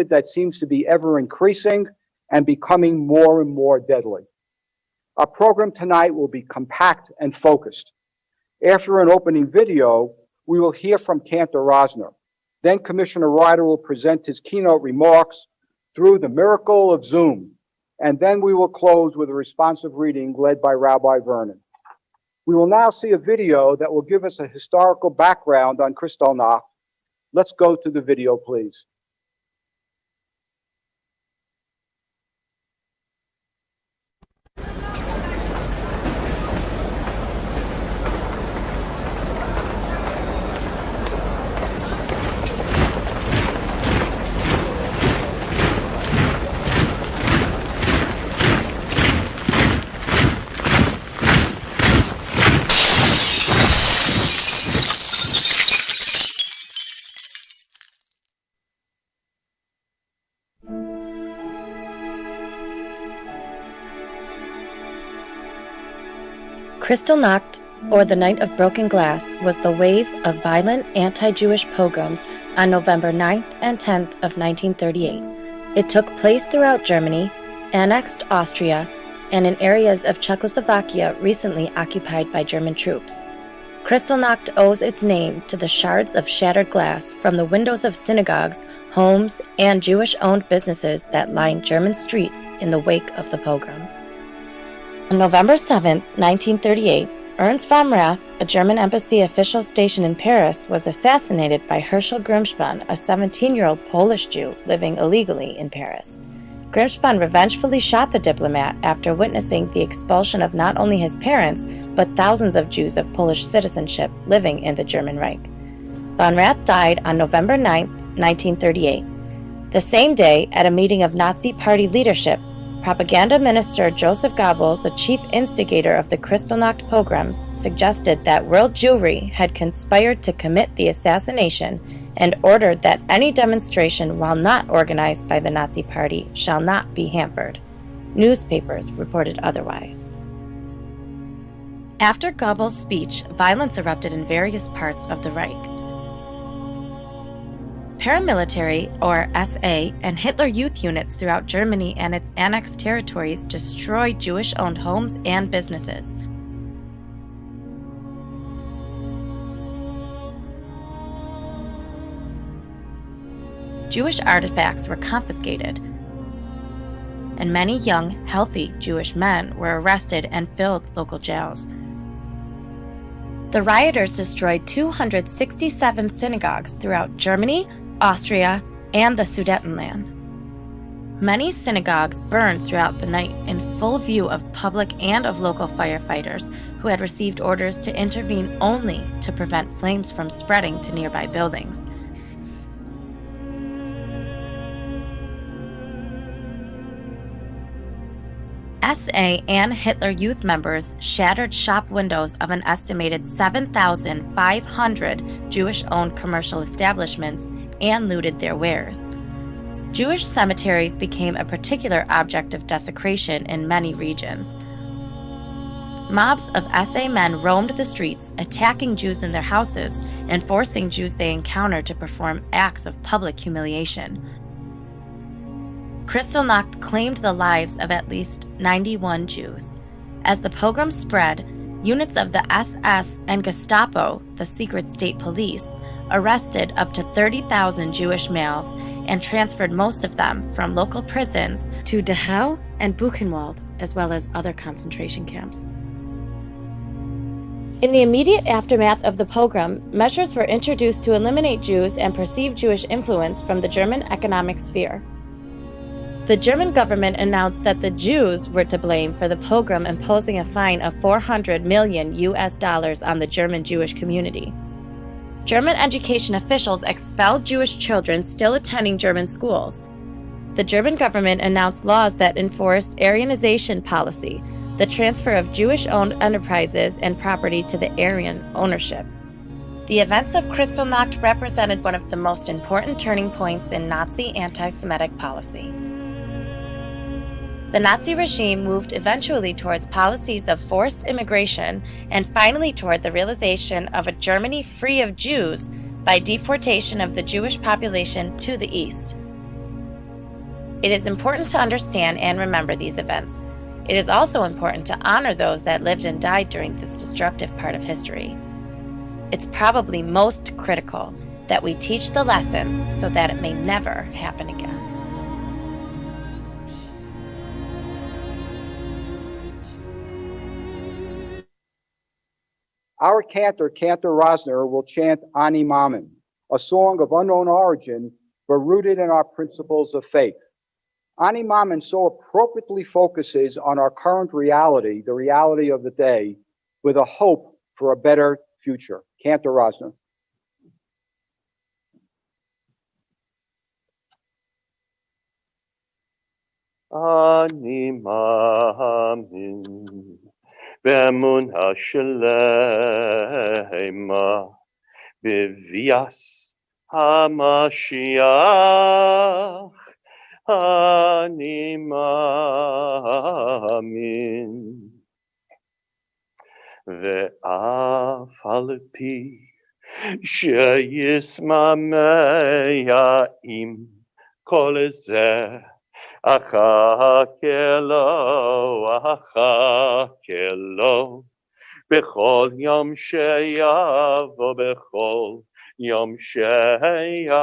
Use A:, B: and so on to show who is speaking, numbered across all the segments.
A: that seems to be ever increasing and becoming more and more deadly. Our program tonight will be compact and focused. After an opening video, we will hear from Cantor Rosner. Then Commissioner Ryder will present his keynote remarks through the miracle of Zoom. And then we will close with a responsive reading led by Rabbi Vernon. We will now see a video that will give us a historical background on Kristallnacht. Let's go to the video, please.
B: Kristallnacht, or the Night of Broken Glass, was the wave of violent anti-Jewish pogroms on November 9th and 10th of 1938. It took place throughout Germany, annexed Austria, and in areas of Czechoslovakia recently occupied by German troops. Kristallnacht owes its name to the shards of shattered glass from the windows of synagogues, homes, and Jewish-owned businesses that lined German streets in the wake of the pogrom. On November 7, 1938, Ernst von Rath, a German embassy official stationed in Paris, was assassinated by Herschel Grimspan, a 17-year-old Polish Jew living illegally in Paris. Grimspan revengefully shot the diplomat after witnessing the expulsion of not only his parents, but thousands of Jews of Polish citizenship living in the German Reich. Von Rath died on November 9, 1938. The same day, at a meeting of Nazi Party leadership, Propaganda Minister Joseph Goebbels, a chief instigator of the Kristallnacht pogroms, suggested that world Jewry had conspired to commit the assassination and ordered that any demonstration, while not organized by the Nazi Party, shall not be hampered. Newspapers reported otherwise. After Goebbels' speech, violence erupted in various parts of the Reich. Paramilitary, or SA, and Hitler Youth units throughout Germany and its annexed territories destroyed Jewish-owned homes and businesses. Jewish artifacts were confiscated, and many young, healthy Jewish men were arrested and filled local jails. The rioters destroyed 267 synagogues throughout Germany, Austria, and the Sudetenland. Many synagogues burned throughout the night in full view of public and of local firefighters who had received orders to intervene only to prevent flames from spreading to nearby buildings. SA and Hitler Youth members shattered shop windows of an estimated 7,500 Jewish-owned commercial establishments and looted their wares. Jewish cemeteries became a particular object of desecration in many regions. Mobs of SA men roamed the streets, attacking Jews in their houses and forcing Jews they encountered to perform acts of public humiliation. Kristallnacht claimed the lives of at least 91 Jews. As the pogrom spread, units of the SS and Gestapo, the secret state police, arrested up to 30,000 Jewish males and transferred most of them from local prisons to Dachau and Buchenwald, as well as other concentration camps. In the immediate aftermath of the pogrom, measures were introduced to eliminate Jews and perceived Jewish influence from the German economic sphere. The German government announced that the Jews were to blame for the pogrom, imposing a fine of $400 million on the German Jewish community. German education officials expelled Jewish children still attending German schools. The German government announced laws that enforced Aryanization policy, the transfer of Jewish-owned enterprises and property to the Aryan ownership. The events of Kristallnacht represented one of the most important turning points in Nazi anti-Semitic policy. The Nazi regime moved eventually towards policies of forced immigration and finally toward the realization of a Germany free of Jews by deportation of the Jewish population to the east. It is important to understand and remember these events. It is also important to honor those that lived and died during this destructive part of history. It's probably most critical that we teach the lessons so that it may never happen again.
A: Our cantor, Cantor Rosner, will chant Ani Mamin, a song of unknown origin, but rooted in our principles of faith. Ani Mamin so appropriately focuses on our current reality, the reality of the day, with a hope for a better future. Cantor Rosner.
C: Ani Mamin באמונה שלמה בביאס המשיח אני מאמין ואף על פי שישמע עם כל זה אחכה לו בכל יום שיבוא בכל יום שיבוא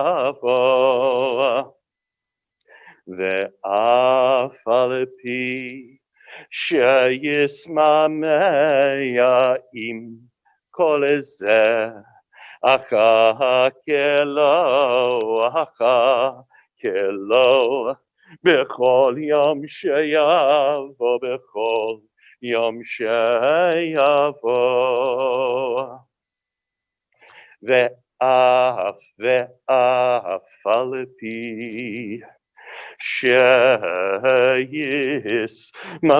C: ואף על פי שישמע עם כל זה אחכה לו בכל יום שיבוא בכל יום שיבוא ואף על פי שישמע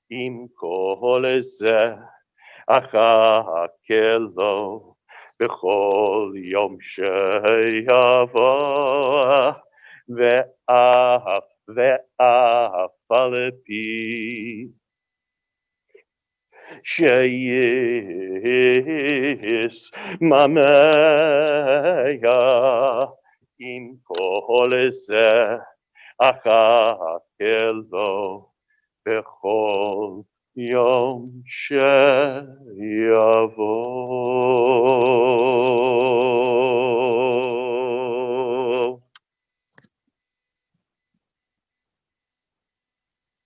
C: עם כל זה אחכה לו בכל יום שיבוא ואף על פי שישמע עם כל זה אחכה לו בכל יום שיבוא.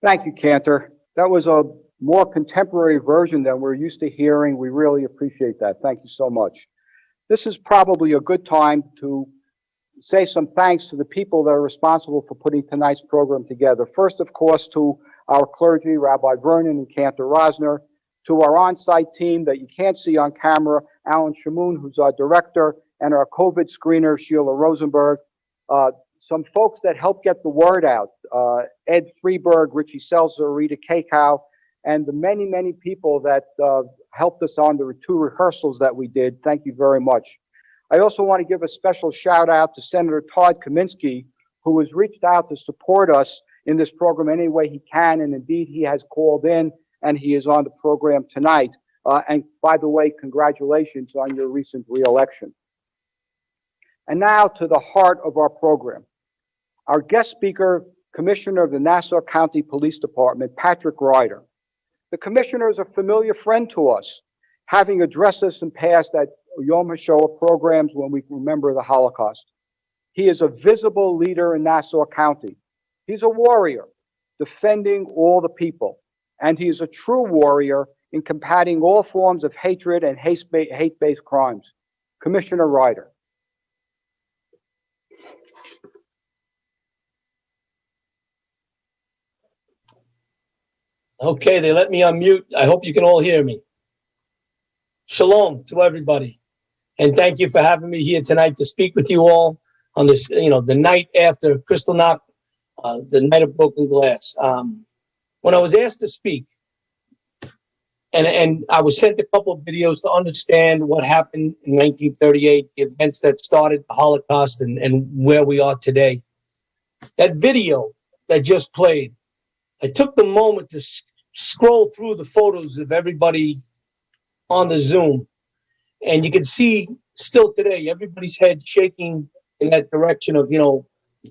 A: Thank you, Cantor. That was a more contemporary version than we're used to hearing. We really appreciate that. Thank you so much. This is probably a good time to say some thanks to the people that are responsible for putting tonight's program together. First, of course, to our clergy, Rabbi Vernon and Cantor Rosner, to our on-site team that you can't see on camera, Alan Shamoun, who's our director, and our COVID screener, Sheila Rosenberg. Some folks that helped get the word out, Ed Freeberg, Richie Seltzer, Rita Kakow, and the many, many people that helped us on the 2 rehearsals that we did. Thank you very much. I also want to give a special shout out to Senator Todd Kaminsky, who has reached out to support us in this program any way he can, and indeed he has called in and he is on the program tonight. And by the way, congratulations on your recent re-election. And now to the heart of our program. Our guest speaker, Commissioner of the Nassau County Police Department, Patrick Ryder. The Commissioner is a familiar friend to us, having addressed us in past at Yom HaShoah programs when we remember the Holocaust. He is a visible leader in Nassau County. He's a warrior, defending all the people. And he is a true warrior in combating all forms of hatred and hate-based crimes. Commissioner Ryder.
D: Okay, they let me unmute. I hope you can all hear me. Shalom to everybody. And thank you for having me here tonight to speak with you all on this, the night after Kristallacht, the night of broken glass. When I was asked to speak, and I was sent a couple of videos to understand what happened in 1938, the events that started the Holocaust and where we are today. That video that just played, I took the moment to scroll through the photos of everybody on the Zoom, and you can see still today everybody's head shaking in that direction of,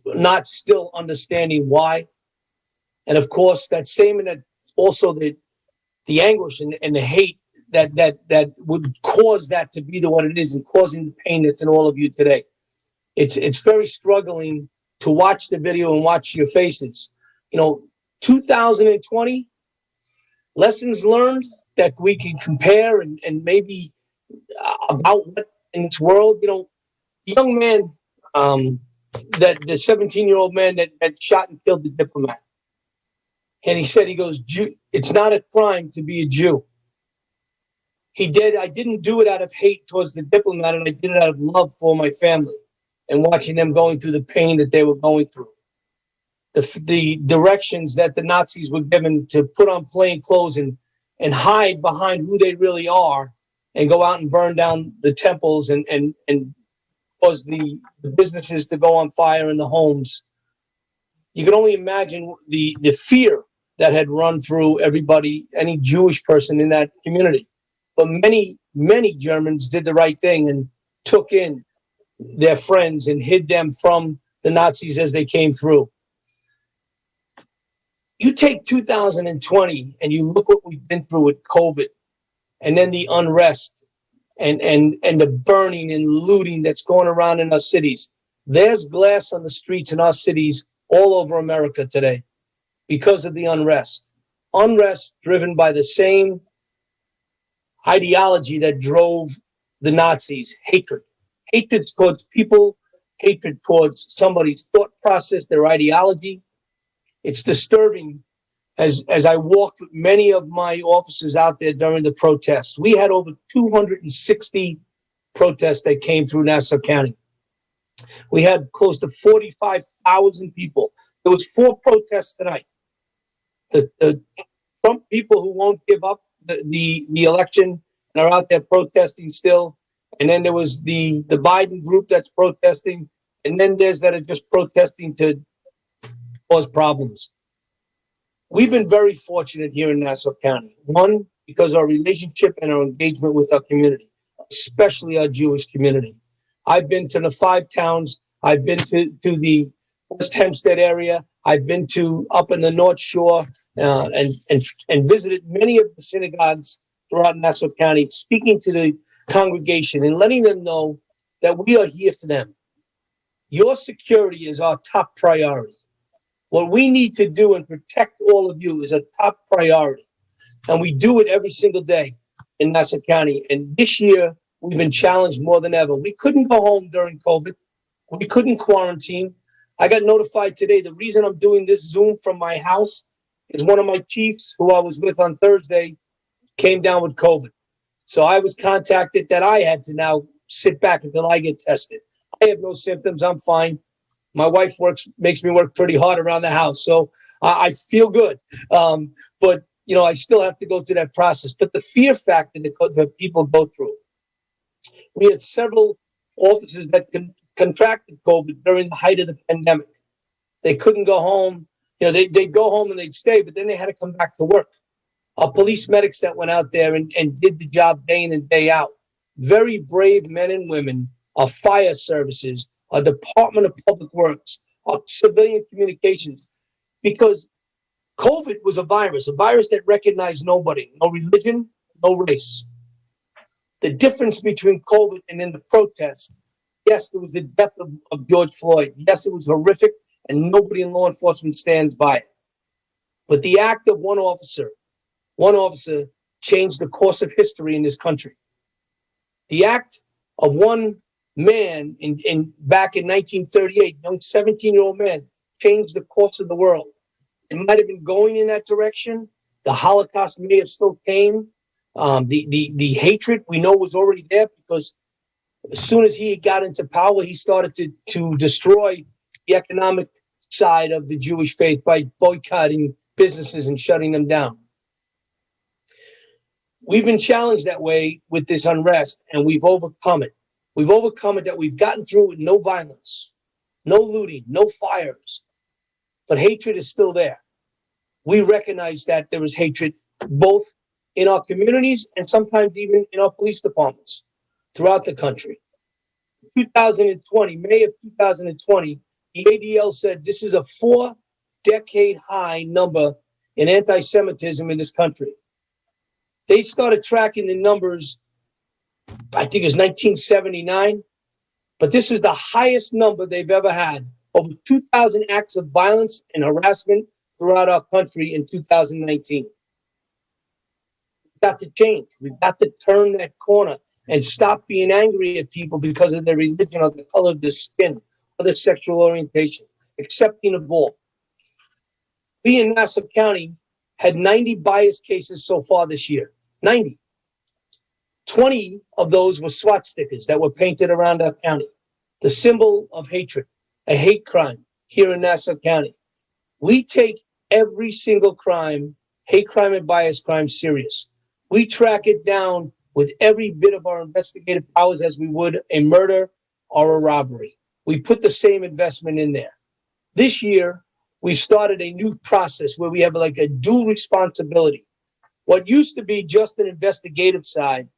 D: not still understanding why. And of course, that same and that also the anguish and the hate that would cause that to be what it is and causing the pain that's in all of you today. It's very struggling to watch the video and watch your faces. 2020, lessons learned that we can compare and maybe about what in this world, the young man, that the 17-year-old man that shot and killed the diplomat. And he said, it's not a crime to be a Jew. I didn't do it out of hate towards the diplomat, and I did it out of love for my family and watching them going through the pain that they were going through. The directions that the Nazis were given to put on plain clothes and hide behind who they really are and go out and burn down the temples and cause the businesses to go on fire in the homes. You can only imagine the fear that had run through everybody, any Jewish person in that community. But many, many Germans did the right thing and took in their friends and hid them from the Nazis as they came through. You take 2020 and you look what we've been through with COVID and then the unrest and the burning and looting that's going around in our cities. There's glass on the streets in our cities all over America today because of the unrest. Unrest driven by the same ideology that drove the Nazis, hatred. Hatred towards people, hatred towards somebody's thought process, their ideology. It's disturbing. As I walked with many of my officers out there during the protests, we had over 260 protests that came through Nassau County. We had close to 45,000 people. There was 4 protests tonight. The Trump people who won't give up the election and are out there protesting still. And then there was the Biden group that's protesting. And then there's that are just protesting to cause problems. We've been very fortunate here in Nassau County. One, because our relationship and our engagement with our community, especially our Jewish community. I've been to the 5 towns. I've been to the West Hempstead area. I've been to up in the North Shore and visited many of the synagogues throughout Nassau County, speaking to the congregation and letting them know that we are here for them. Your security is our top priority. What we need to do and protect all of you is a top priority. And we do it every single day in Nassau County. And this year, we've been challenged more than ever. We couldn't go home during COVID. We couldn't quarantine. I got notified today. The reason I'm doing this Zoom from my house is one of my chiefs who I was with on Thursday came down with COVID. So I was contacted that I had to now sit back until I get tested. I have no symptoms. I'm fine. My wife makes me work pretty hard around the house. So I feel good. But, I still have to go through that process. But the fear factor that people go through. We had several officers that contracted COVID during the height of the pandemic. They couldn't go home. They'd go home and they'd stay, but then they had to come back to work. Our police medics that went out there and did the job day in and day out. Very brave men and women, our fire services, our Department of Public Works, our civilian communications, because COVID was a virus that recognized nobody, no religion, no race. The difference between COVID and in the protest, yes, there was the death of George Floyd. Yes, it was horrific, and nobody in law enforcement stands by it. But the act of one officer changed the course of history in this country. The act of one man back in 1938, young 17-year-old man, changed the course of the world. It might have been going in that direction. The Holocaust may have still came. The hatred we know was already there because as soon as he got into power, he started to destroy the economic side of the Jewish faith by boycotting businesses and shutting them down. We've been challenged that way with this unrest, and we've overcome it. We've overcome it that we've gotten through with no violence, no looting, no fires. But hatred is still there. We recognize that there is hatred both in our communities and sometimes even in our police departments throughout the country. 2020, May of 2020, the ADL said this is a 4-decade high number in anti-Semitism in this country. They started tracking the numbers, I think it was 1979, but this is the highest number they've ever had. Over 2,000 acts of violence and harassment throughout our country in 2019. We've got to change. We've got to turn that corner and stop being angry at people because of their religion or the color of their skin or their sexual orientation, accepting of all. We in Nassau County had 90 bias cases so far this year. 90. 20 of those were SWAT stickers that were painted around our county. The symbol of hatred, a hate crime here in Nassau County. We take every single crime, hate crime and bias crime, serious. We track it down with every bit of our investigative powers as we would a murder or a robbery. We put the same investment in there. This year, we've started a new process where we have like a dual responsibility. What used to be just an investigative side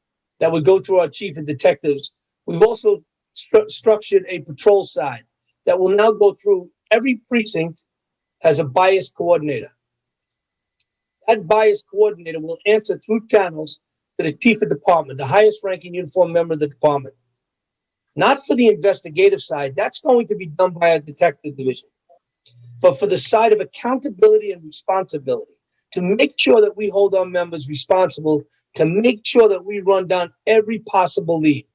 D: that would go through our chief of detectives, we've also structured a patrol side that will now go through every precinct as a bias coordinator. That bias coordinator will answer through channels to the chief of department, the highest ranking uniformed member of the department. Not for the investigative side, that's going to be done by a detective division, but for the side of accountability and responsibility, to make sure that we hold our members responsible, to make sure that we run down every possible lead.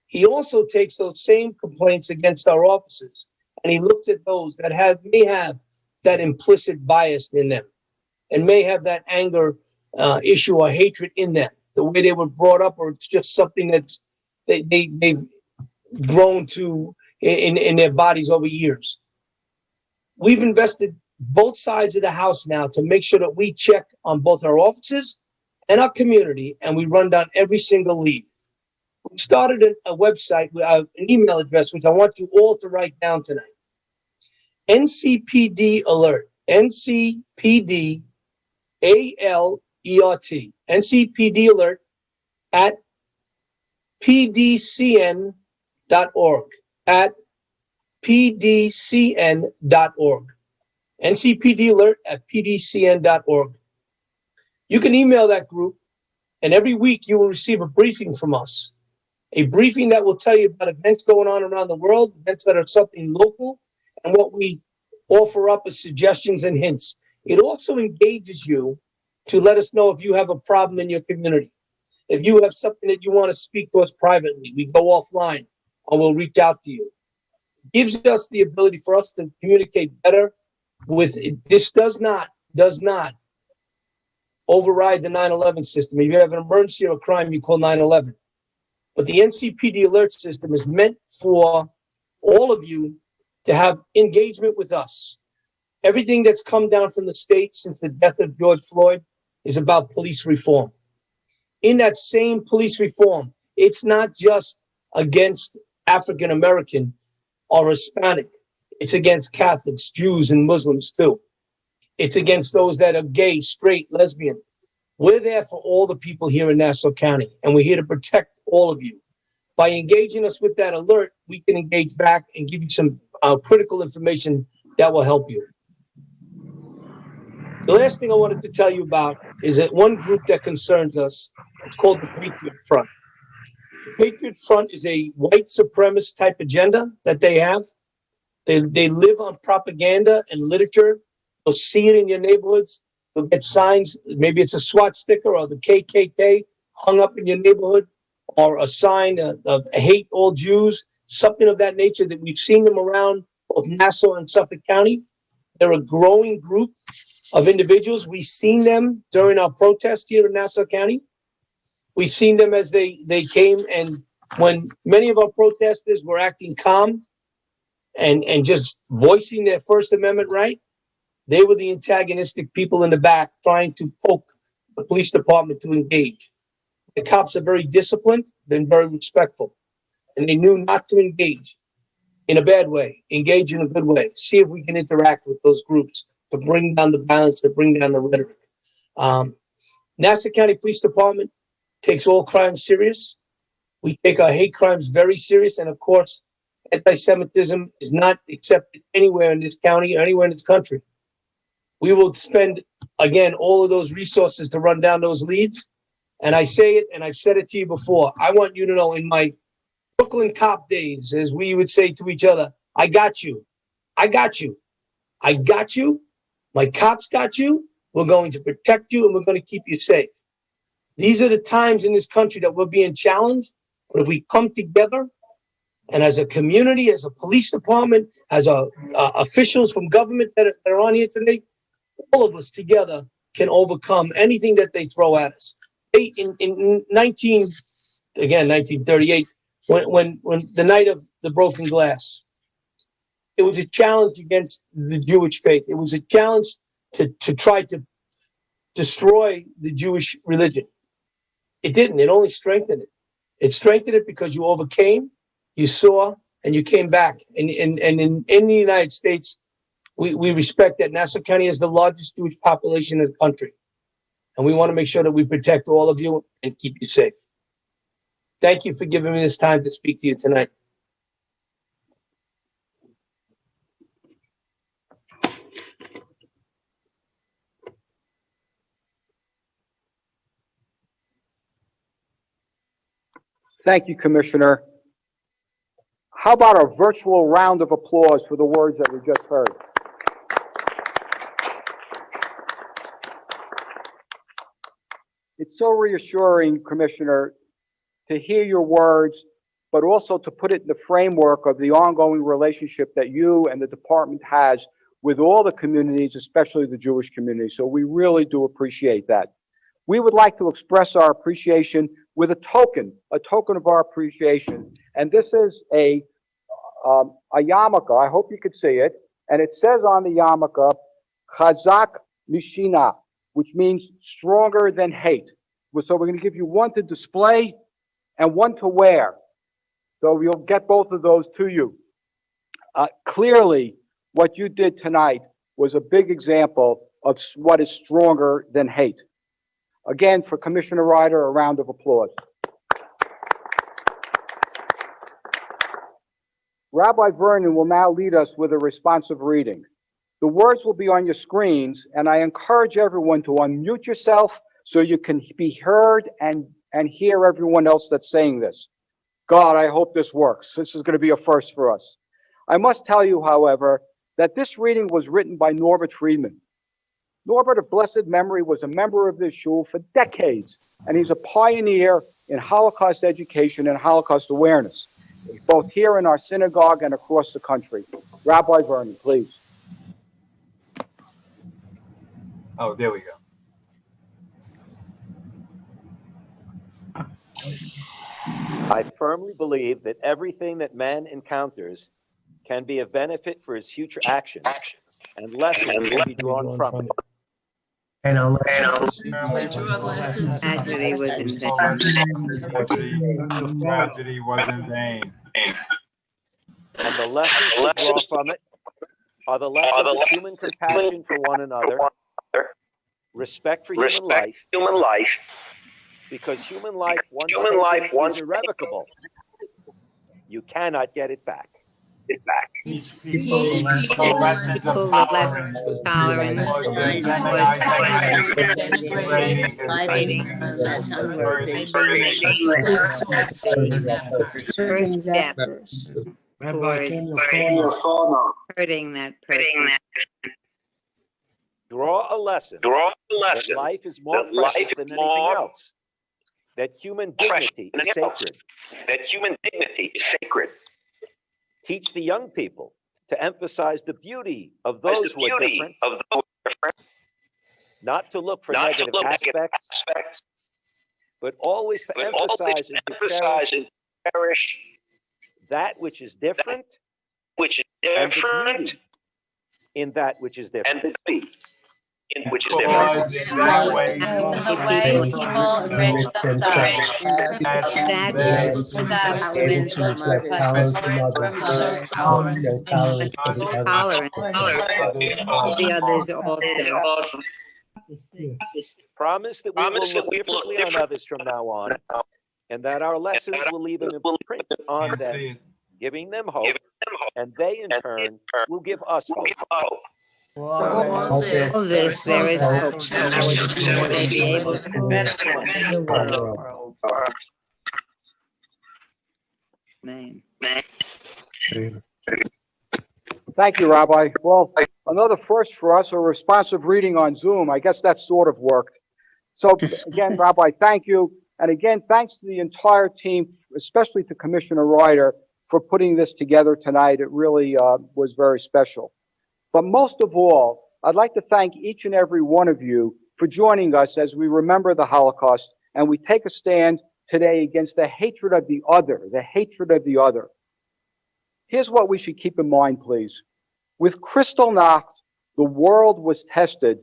D: He also takes those same complaints against our officers, and he looks at those that may have that implicit bias in them and may have that anger issue or hatred in them, the way they were brought up, or it's just something that's they've grown to in their bodies over years. We've invested both sides of the house now to make sure that we check on both our officers and our community, and we run down every single lead. We started a website, an email address, which I want you all to write down tonight. NCPD Alert, NCPD ALERT, NCPD Alert at pdcn.org, at pdcn.org. NCPD Alert at pdcn.org. You can email that group, and every week you will receive a briefing from us. A briefing that will tell you about events going on around the world, events that are something local, and what we offer up as suggestions and hints. It also engages you to let us know if you have a problem in your community. If you have something that you want to speak to us privately, we go offline or we'll reach out to you. It gives us the ability for us to communicate better with it. This does not override the 9/11 system. If you have an emergency or a crime, you call 9/11. But the NCPD alert system is meant for all of you to have engagement with us. Everything that's come down from the state since the death of George Floyd is about police reform. In that same police reform, it's not just against African American or Hispanic. It's against Catholics, Jews, and Muslims too. It's against those that are gay, straight, lesbian. We're there for all the people here in Nassau County, and we're here to protect all of you. By engaging us with that alert, we can engage back and give you some critical information that will help you. The last thing I wanted to tell you about is that one group that concerns us. It's called the Patriot Front. The Patriot Front is a white supremacist type agenda that they have. They live on propaganda and literature. You'll see it in your neighborhoods. You'll get signs. Maybe it's a SWAT sticker or the KKK hung up in your neighborhood, or a sign of hate all Jews, something of that nature. That we've seen them around both Nassau and Suffolk County. They're a growing group of individuals. We've seen them during our protest here in Nassau County. We've seen them as they came, and when many of our protesters were acting calm and just voicing their First Amendment right, they were the antagonistic people in the back trying to poke the police department to engage. The cops are very disciplined, been very respectful, and they knew not to engage in a bad way, engage in a good way, see if we can interact with those groups to bring down the violence, to bring down the rhetoric. Nassau County Police Department takes all crime serious. We take our hate crimes very serious. And of course, anti-Semitism is not accepted anywhere in this county or anywhere in this country. We will spend, again, all of those resources to run down those leads. And I say it, and I've said it to you before. I want you to know, in my Brooklyn cop days, as we would say to each other, I got you. I got you. I got you. My cops got you. We're going to protect you, and we're going to keep you safe. These are the times in this country that we're being challenged. But if we come together, and as a community, as a police department, as officials from government that are on here today, all of us together can overcome anything that they throw at us. In 1938, when the night of the broken glass, it was a challenge against the Jewish faith. It was a challenge to try to destroy the Jewish religion. It didn't. It only strengthened it. It strengthened it because you overcame, you saw, and you came back. And in the United States, we respect that Nassau County has the largest Jewish population in the country. And we want to make sure that we protect all of you and keep you safe. Thank you for giving me this time to speak to you tonight.
A: Thank you, Commissioner. How about a virtual round of applause for the words that we just heard? It's so reassuring, Commissioner, to hear your words, but also to put it in the framework of the ongoing relationship that you and the department has with all the communities, especially the Jewish community. So we really do appreciate that. We would like to express our appreciation with a token of our appreciation. And this is a yarmulke. I hope you could see it. And it says on the yarmulke, Chazak Mishina, which means stronger than hate. So we're going to give you one to display and one to wear. So you'll get both of those to you. Clearly, what you did tonight was a big example of what is stronger than hate. Again, for Commissioner Ryder, a round of applause. Rabbi Vernon will now lead us with a responsive reading. The words will be on your screens, and I encourage everyone to unmute yourself so you can be heard and hear everyone else that's saying this. God, I hope this works. This is going to be a first for us. I must tell you, however, that this reading was written by Norbert Friedman. Norbert, of blessed memory, was a member of this shul for decades, and he's a pioneer in Holocaust education and Holocaust awareness, both here in our synagogue and across the country. Rabbi Vernon, please.
E: Oh, there we go.
F: I firmly believe that everything that man encounters can be of benefit for his future actions, and lessons can be drawn from it.
G: Tragedy was in vain.
E: Tragedy was in vain.
F: And the lessons to draw from it are the lessons of human compassion for one another, respect for human life, because human life once taken is irrevocable. You cannot get it back.
E: Teach people lessons of tolerance,
G: First step towards hurting that person.
F: Draw a lesson that life is more precious than anything else, that human dignity is sacred. Teach the young people to emphasize the beauty of those who are different, not to look for negative aspects, but always to emphasize and to cherish that which is different, and the beauty in that which is different.
E: The way people enrich themselves,
G: Tolerance the others also.
F: Promise that we will look differently on others from now on, and that our lessons will leave an imprint on
E: Can't
F: them,
E: see it.
F: giving them hope, and they in turn will give us hope.
G: All this, there is hope that our children may be able to move forth in the world. Amen.
A: Thank you, Rabbi. Well, another first for us, a responsive reading on Zoom. I guess that sort of worked. So again, Rabbi, thank you. And again, thanks to the entire team, especially to Commissioner Ryder, for putting this together tonight. It really was very special. But most of all, I'd like to thank each and every one of you for joining us as we remember the Holocaust and we take a stand today against the hatred of the other, the hatred of the other. Here's what we should keep in mind, please. With Kristallnacht, the world was tested,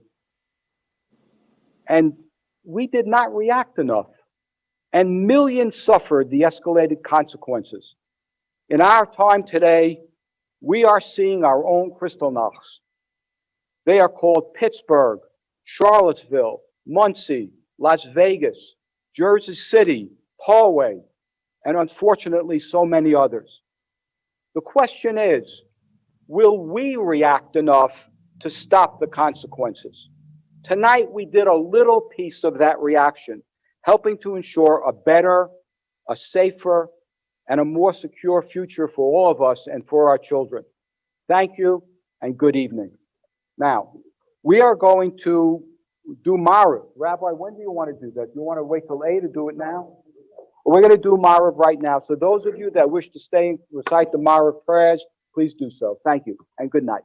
A: and we did not react enough, and millions suffered the escalated consequences. In our time today, we are seeing our own Kristallnachts. They are called Pittsburgh, Charlottesville, Muncie, Las Vegas, Jersey City, Poway, and unfortunately so many others. The question is, will we react enough to stop the consequences? Tonight we did a little piece of that reaction, helping to ensure a better, a safer, and a more secure future for all of us and for our children. Thank you and good evening. Now, we are going to do Maariv. Rabbi, when do you want to do that? Do you want to wait till 8 to do it now? We're going to do Maariv right now. So those of you that wish to stay and recite the Maariv prayers, please do so. Thank you and good night.